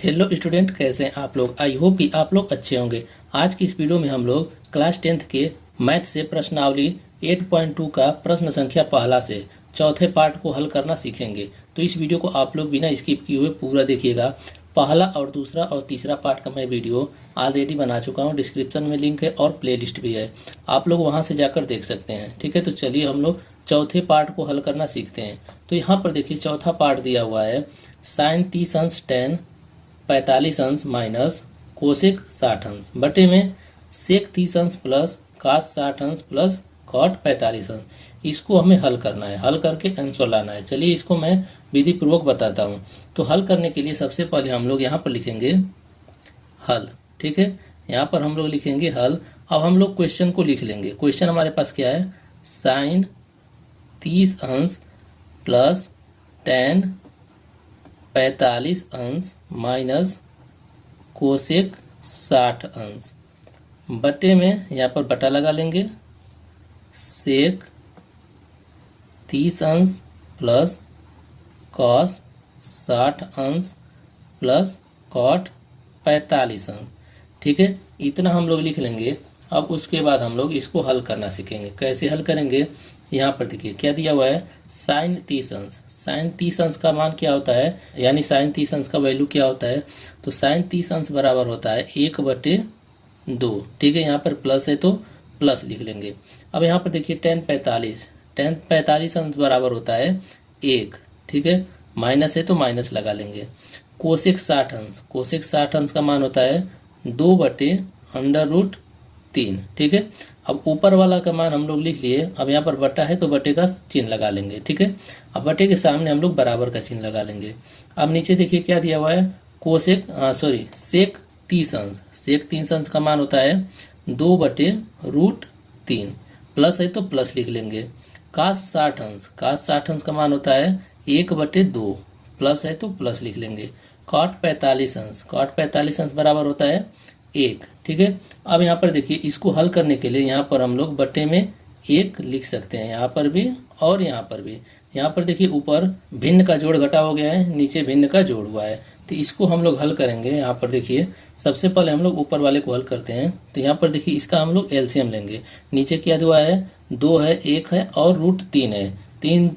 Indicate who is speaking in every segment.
Speaker 1: Hello student, कैसे हैं आप लोग। आई होप कि आप लोग अच्छे होंगे। आज की इस वीडियो में हम लोग क्लास 10th के मैथ से प्रश्नावली 8.2 का प्रश्न संख्या पहला से चौथे पार्ट को हल करना सीखेंगे। तो इस वीडियो को आप लोग बिना स्किप किए हुए पूरा देखिएगा। पहला और दूसरा और तीसरा पार्ट का मैं वीडियो ऑलरेडी बना चुका हूँ। डिस्क्रिप्शन में लिंक है और प्लेलिस्ट भी है, आप लोग वहाँ से जाकर देख सकते हैं। ठीक है, तो चलिए हम लोग चौथे पार्ट को हल करना सीखते हैं। तो यहाँ पर देखिए चौथा पार्ट दिया हुआ है साइन 30 अंश टेन 45 अंश माइनस कोसेक 60 अंश बटे में सेक 30 अंश प्लस कास 60 अंश प्लस कॉट 45 अंश। इसको हमें हल करना है, हल करके आंसर लाना है। चलिए इसको मैं विधि पूर्वक बताता हूँ। तो हल करने के लिए सबसे पहले हम लोग यहाँ पर लिखेंगे हल। ठीक है, यहाँ पर हम लोग लिखेंगे हल। अब हम लोग क्वेश्चन को लिख लेंगे। क्वेश्चन हमारे पास क्या है, साइन 30 अंश प्लस टेन 45 अंश माइनस कोसेक 60 अंश बटे में, यहाँ पर बटा लगा लेंगे, सेक 30 अंश प्लस कॉस 60 अंश प्लस कॉट 45 अंश। ठीक है, इतना हम लोग लिख लेंगे। अब उसके बाद हम लोग इसको हल करना सीखेंगे। कैसे हल करेंगे, यहाँ पर देखिए क्या दिया हुआ है, साइन 30 अंश। साइन 30 अंश का मान क्या होता है, यानी साइन 30 अंश का वैल्यू क्या होता है। तो साइन 30 अंश बराबर होता है 1/2। ठीक है, यहाँ पर प्लस है तो प्लस लिख लेंगे। अब यहाँ पर देखिए टेन 45 अंश बराबर होता है 1। ठीक है, माइनस है तो माइनस लगा लेंगे। कोसेक 60 अंश, कोसेक 60 अंश का मान होता है 2/√3। ठीक है, अब ऊपर वाला का मान हम लोग लिख लिए। अब यहाँ पर बटा है तो बटे का चिन्ह लगा लेंगे। ठीक है, अब बटे के सामने हम लोग बराबर का चिन्ह लगा लेंगे। अब नीचे देखिए क्या दिया हुआ है, सेक 30 अंश। सेक 30 अंश का मान होता है 2/√3, प्लस है तो प्लस लिख लेंगे। कास 60 अंश, कास 60 अंश का मान होता है 1/2, प्लस है तो प्लस लिख लेंगे। कॉट 45 अंश, कॉट 45 अंश बराबर होता है 1। ठीक है, अब यहाँ पर देखिए इसको हल करने के लिए यहाँ पर हम लोग बटे में 1 लिख सकते हैं, यहाँ पर भी और यहाँ पर भी। यहाँ पर देखिए ऊपर भिन्न का जोड़ घटा हो गया है, नीचे भिन्न का जोड़ हुआ है। तो इसको हम लोग हल करेंगे। यहाँ पर देखिए सबसे पहले हम लोग ऊपर वाले को हल करते हैं। तो यहाँ पर देखिए इसका हम लोग एलसीएम लेंगे। नीचे क्या हुआ है, 2 है, 1 है और √3 है।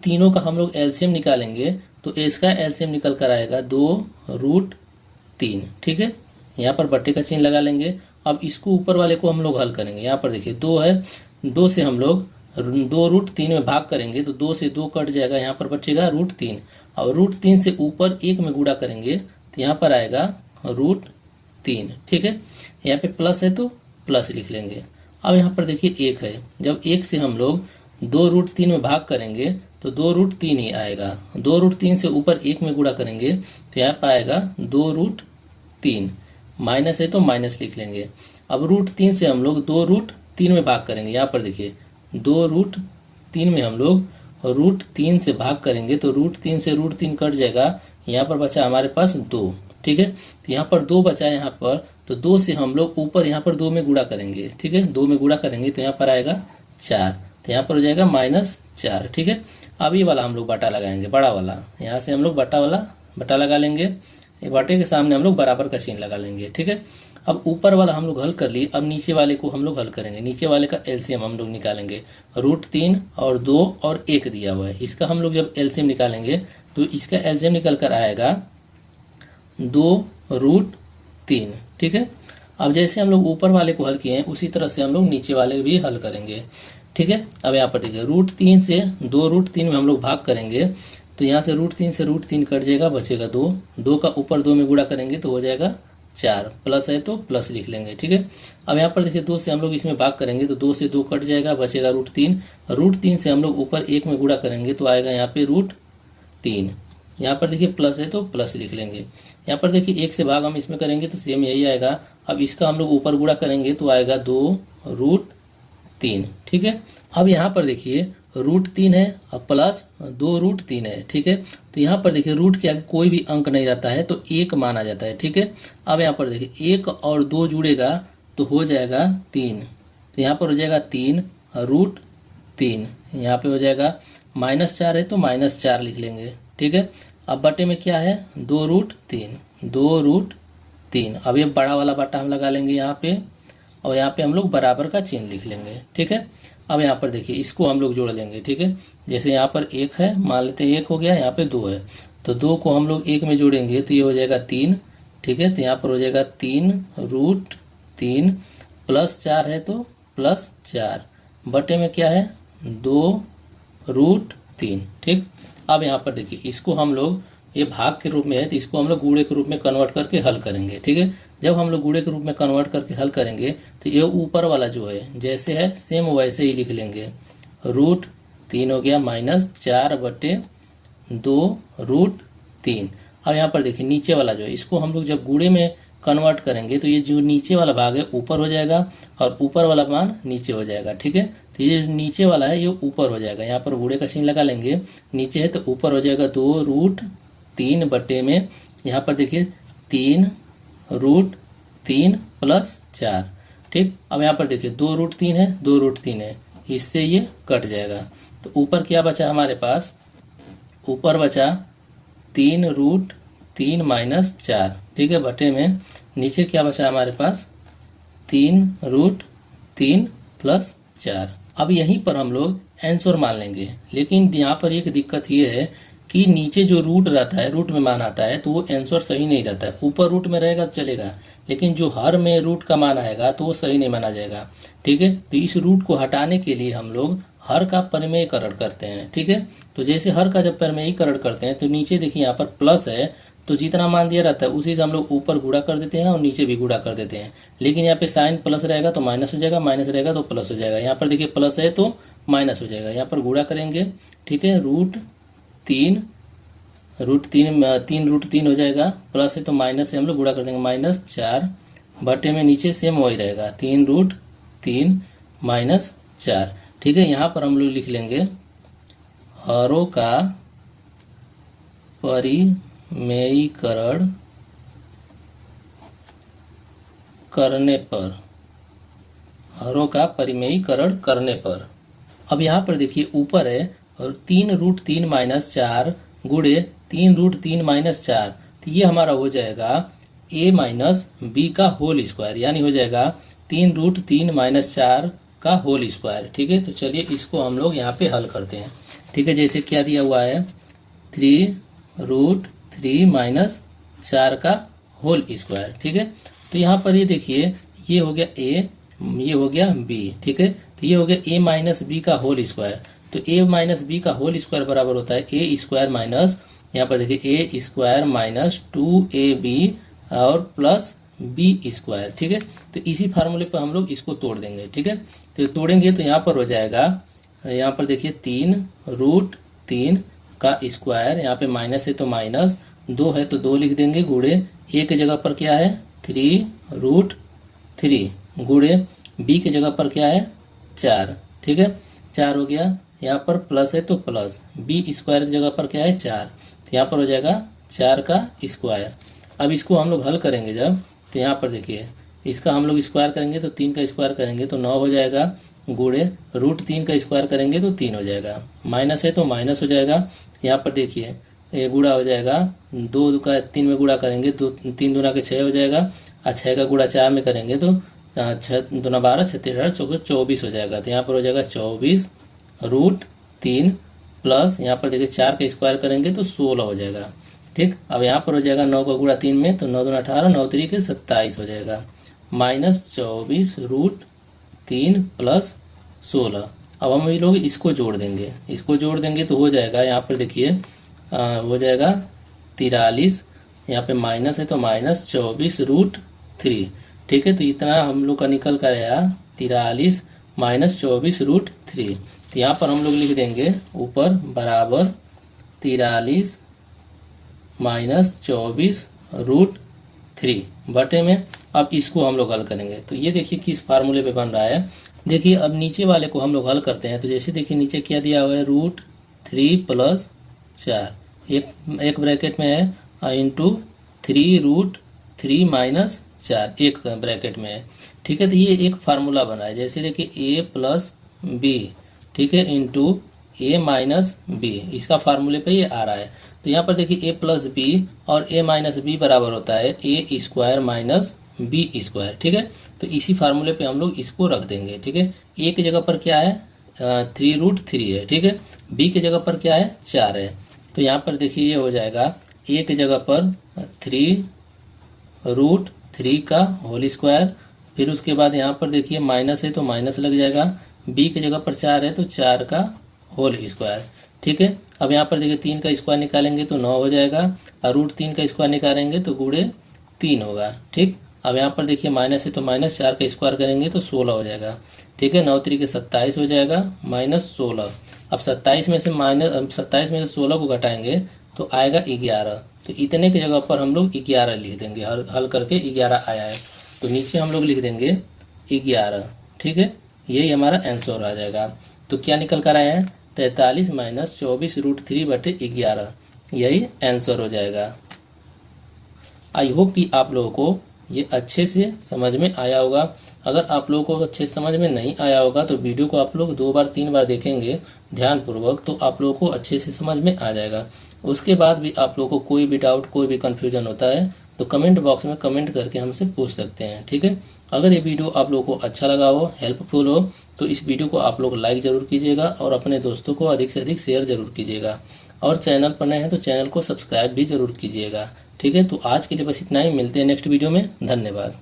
Speaker 1: तीनों का हम लोग एलसीएम निकालेंगे तो इसका एलसीएम निकल कर आएगा 2√3। ठीक है, यहाँ पर बट्टे का चिन्ह लगा लेंगे। अब इसको ऊपर वाले को हम लोग हल करेंगे। यहाँ पर देखिए 2 है, 2 से हम लोग 2√3 में भाग करेंगे तो 2 से 2 कट जाएगा, यहाँ पर बचेगा √3। और √3 से ऊपर 1 में गुणा करेंगे तो यहाँ पर आएगा √3। ठीक है, यहाँ पे प्लस है तो प्लस लिख लेंगे। अब यहाँ पर देखिए 1 है, जब 1 से हम लोग 2√3 में भाग करेंगे तो 2√3 ही आएगा। 2√3 से ऊपर 1 में गुणा करेंगे तो यहाँ पर आएगा 2√3, माइनस है तो माइनस लिख लेंगे। अब √3 से हम लोग 2√3 में भाग करेंगे। यहाँ पर देखिए 2√3 में हम लोग √3 से भाग करेंगे तो √3 से √3 कट जाएगा, यहाँ पर बचा हमारे पास 2। ठीक है, तो यहाँ पर 2 बचा है यहाँ पर, तो 2 से हम लोग ऊपर यहाँ पर 2 में गुणा करेंगे। ठीक है, 2 में गुणा करेंगे तो यहाँ पर आएगा 4, तो यहाँ पर हो जाएगा -4। ठीक है, अब ये वाला हम लोग बटा लगाएंगे, बड़ा वाला। यहाँ से हम लोग बटा लगा लेंगे। ये बटे के सामने हम लोग बराबर का चिन्ह लगा लेंगे। ठीक है, अब ऊपर वाला हम लोग हल कर लिए। अब नीचे वाले को हम लोग हल करेंगे। नीचे वाले का एलसीएम हम लोग निकालेंगे। √3 और 2 और 1 दिया हुआ है, इसका हम लोग जब एलसीएम निकालेंगे तो इसका एलसीएम निकल कर आएगा 2√3। ठीक है, अब जैसे हम लोग ऊपर वाले को हल किए हैं उसी तरह से हम लोग नीचे वाले भी हल करेंगे। ठीक है, अब यहाँ पर देखिए √3 से 2√3 में हम लोग भाग करेंगे तो यहाँ से √3 से √3 कट जाएगा, बचेगा 2। 2 का ऊपर 2 में गुणा करेंगे तो हो जाएगा 4, प्लस है तो प्लस लिख लेंगे। ठीक है, अब यहाँ पर देखिए 2 से हम लोग इसमें भाग करेंगे तो 2 से 2 कट जाएगा, बचेगा √3। √3 से हम लोग ऊपर 1 में गुणा करेंगे तो आएगा यहाँ पे √3। यहाँ पर देखिए प्लस है तो प्लस लिख लेंगे। यहाँ पर देखिए 1 से भाग हम इसमें करेंगे तो सेम यही आएगा। अब इसका हम लोग ऊपर गुणा करेंगे तो आएगा 2√3। ठीक है, अब यहाँ पर देखिए √3 है और प्लस 2√3 है। ठीक है, तो यहाँ पर देखिए रूट के आगे कोई भी अंक नहीं रहता है तो 1 माना जाता है। ठीक है, अब यहाँ पर देखिए 1 और 2 जुड़ेगा तो हो जाएगा 3, तो यहाँ पर हो जाएगा 3√3। यहाँ पे हो जाएगा -4 है तो -4 लिख लेंगे। ठीक है, अब बटे में क्या है 2√3, 2√3। अब ये बड़ा वाला बट्टा हम लगा लेंगे यहाँ पे, और यहाँ पे हम लोग बराबर का चिन्ह लिख लेंगे। ठीक है, अब यहाँ पर देखिए इसको हम लोग जोड़ लेंगे। ठीक है, जैसे यहाँ पर 1 है, मान लेते हैं 1 हो गया, यहाँ पे 2 है, तो 2 को हम लोग 1 में जोड़ेंगे तो ये हो जाएगा 3। ठीक है, तो यहाँ पर हो जाएगा 3√3 प्लस 4 है तो प्लस 4 बटे में क्या है 2√3। ठीक, अब यहाँ पर देखिए इसको हम लोग, ये भाग के रूप में है तो इसको हम लोग गुणे के रूप में कन्वर्ट करके हल करेंगे। ठीक है, जब हम लोग गुणे के रूप में कन्वर्ट करके हल करेंगे तो ये ऊपर वाला जो है जैसे है सेम वैसे ही लिख लेंगे। √3 हो गया माइनस 4/2√3। अब यहाँ पर देखिए नीचे वाला जो है इसको हम लोग जब गुणे में कन्वर्ट करेंगे तो ये जो नीचे वाला भाग है ऊपर हो जाएगा और ऊपर वाला मान नीचे हो जाएगा। ठीक है, तो ये जो नीचे वाला है ये ऊपर हो जाएगा, यहाँ पर गुणे का चिन्ह लगा लेंगे, नीचे है तो ऊपर हो जाएगा 2√3 बटे में यहाँ पर देखिए 3√3 प्लस 4। ठीक, अब यहाँ पर देखिए 2√3 है, 2√3 है, इससे ये कट जाएगा, तो ऊपर क्या बचा हमारे पास, ऊपर बचा 3√3 माइनस 4। ठीक है, बटे में नीचे क्या बचा हमारे पास 3√3 प्लस 4। अब यहीं पर हम लोग आंसर मान लेंगे, लेकिन यहाँ पर एक दिक्कत ये है कि नीचे जो रूट रहता है, रूट में मान आता है तो वो आंसर सही नहीं रहता है। ऊपर रूट में रहेगा तो चलेगा, लेकिन जो हर में रूट का मान आएगा तो वो सही नहीं माना जाएगा। ठीक है, तो इस रूट को हटाने के लिए हम लोग हर का परिमेयीकरण करते हैं। ठीक है, तो जैसे हर का जब परिमेयीकरण करते हैं तो नीचे देखिए यहाँ पर प्लस है, तो जितना मान दिया रहता है उसी से हम लोग ऊपर गुणा कर देते हैं और नीचे भी गुणा कर देते हैं। लेकिन यहाँ पे साइन प्लस रहेगा तो माइनस हो जाएगा, माइनस रहेगा तो प्लस हो जाएगा। यहाँ पर देखिए प्लस है तो माइनस हो जाएगा, यहाँ पर गुणा करेंगे। ठीक है, √3 3√3 हो जाएगा, प्लस है तो माइनस से हम लोग गुणा कर देंगे, -4 बटे में नीचे सेम वही रहेगा 3√3 माइनस 4। ठीक है, यहाँ पर हम लोग लिख लेंगे हरों का परिमेयीकरण करने पर, हरों का परिमेयीकरण करने पर। अब यहाँ पर देखिए ऊपर है और 3√3 माइनस 4 गुणे 3√3 माइनस 4, तो ये हमारा हो जाएगा a माइनस बी का होल स्क्वायर, यानी हो जाएगा 3√3 माइनस 4 का होल स्क्वायर। ठीक है, तो चलिए इसको हम लोग यहाँ पे हल करते हैं। ठीक है, जैसे क्या दिया हुआ है 3√3 माइनस 4 का होल स्क्वायर। ठीक है, तो यहाँ पर ये देखिए ये हो गया a, ये हो गया b। ठीक है, तो ये हो गया a माइनस बी का होल स्क्वायर, तो a माइनस बी का होल स्क्वायर बराबर होता है a स्क्वायर माइनस, यहाँ पर देखिए a स्क्वायर माइनस 2ab और प्लस b स्क्वायर। ठीक है, तो इसी फार्मूले पर हम लोग इसको तोड़ देंगे। ठीक है, तो तोड़ेंगे तो यहाँ पर हो जाएगा, यहाँ पर देखिए 3√3 का स्क्वायर, यहाँ पे माइनस है तो माइनस, 2 है तो 2 लिख देंगे, गुणे a के जगह पर क्या है 3√3 गुणे b के जगह पर क्या है 4। ठीक है, 4 हो गया, यहाँ पर प्लस है तो प्लस, b स्क्वायर की जगह पर क्या है 4, तो यहाँ पर हो जाएगा 4 का स्क्वायर। अब इसको हम लोग हल करेंगे जब, तो यहाँ पर देखिए इसका हम लोग स्क्वायर करेंगे तो 3 का स्क्वायर करेंगे तो 9 हो जाएगा, गुणे √3 का स्क्वायर करेंगे तो 3 हो जाएगा, माइनस है तो माइनस हो जाएगा। यहाँ पर देखिए ये गुणा हो जाएगा, 2 का 3 में गुणा करेंगे तो 3 दूना के 6 हो जाएगा, और 6 का गुणा 4 में करेंगे तो 6 दूना 12, 6 13 24 हो जाएगा, तो यहाँ पर हो जाएगा 24√3 प्लस यहाँ पर देखिए 4 का स्क्वायर करेंगे तो 16 हो जाएगा। ठीक, अब यहाँ पर हो जाएगा 9 का गुणा 3 में तो 9 दूना 18, 9 3 के 27 हो जाएगा, -24√3 प्लस 16। अब हम ये लोग इसको जोड़ देंगे, इसको जोड़ देंगे तो हो जाएगा, यहाँ पर देखिए हो जाएगा 43, यहाँ पे माइनस है तो -24√3। ठीक है, तो इतना हम लोग का निकल कर आया 43 -24√3। तो यहाँ पर हम लोग लिख देंगे ऊपर बराबर 43 -24√3 बटे में। अब इसको हम लोग हल करेंगे तो ये देखिए किस फार्मूले पे बन रहा है। देखिए अब नीचे वाले को हम लोग हल करते हैं, तो जैसे देखिए नीचे क्या दिया हुआ है √3 प्लस 4, एक ब्रैकेट में है इंटू 3√3 माइनस 4 एक ब्रैकेट में है। ठीक है, तो ये एक फार्मूला बन रहा है, जैसे देखिए a प्लस बी, ठीक है, इंटू a माइनस बी, इसका फार्मूले पे ये आ रहा है। तो यहाँ पर देखिए a प्लस बी और a माइनस बी बराबर होता है a square minus B square. ठीक है, तो इसी फार्मूले पे हम लोग इसको रख देंगे। ठीक है, a की जगह पर क्या है 3√3 है। ठीक है, b की जगह पर क्या है 4 है। तो यहाँ पर देखिए ये हो जाएगा a की जगह पर 3√3 का होल स्क्वायर, फिर उसके बाद यहाँ पर देखिए माइनस है तो माइनस लग जाएगा, b की जगह पर 4 है तो 4 का होल स्क्वायर। ठीक है, अब यहाँ पर देखिए 3 का स्क्वायर निकालेंगे तो 9 हो जाएगा और √3 का स्क्वायर निकालेंगे तो गुणे 3 होगा। ठीक, अब यहाँ पर देखिए माइनस है तो माइनस 4 का स्क्वायर करेंगे तो 16 हो जाएगा। ठीक है, 9 तरीके 27 हो जाएगा -16। अब 27 में से 16 को घटाएंगे तो आएगा 11। तो इतने की जगह पर हम लोग 11 लिख देंगे, हल करके 11 आया है तो नीचे हम लोग लिख देंगे 11। ठीक है, यही हमारा आंसर आ जाएगा। तो क्या निकल कर आया है 43 - 24√3/11, यही आंसर हो जाएगा। आई होप कि आप लोगों को ये अच्छे से समझ में आया होगा। अगर आप लोगों को अच्छे समझ में नहीं आया होगा तो वीडियो को आप लोग 2 बार 3 बार देखेंगे ध्यानपूर्वक, तो आप लोगों को अच्छे से समझ में आ जाएगा। उसके बाद भी आप लोगों को कोई भी डाउट, कोई भी कन्फ्यूजन होता है तो कमेंट बॉक्स में कमेंट करके हमसे पूछ सकते हैं। ठीक है, अगर ये वीडियो आप लोगों को अच्छा लगा हो, हेल्पफुल हो, तो इस वीडियो को आप लोग लाइक ज़रूर कीजिएगा और अपने दोस्तों को अधिक से अधिक शेयर ज़रूर कीजिएगा। और चैनल पर नए हैं तो चैनल को सब्सक्राइब भी ज़रूर कीजिएगा। ठीक है, तो आज के लिए बस इतना ही, मिलते हैं नेक्स्ट वीडियो में। धन्यवाद।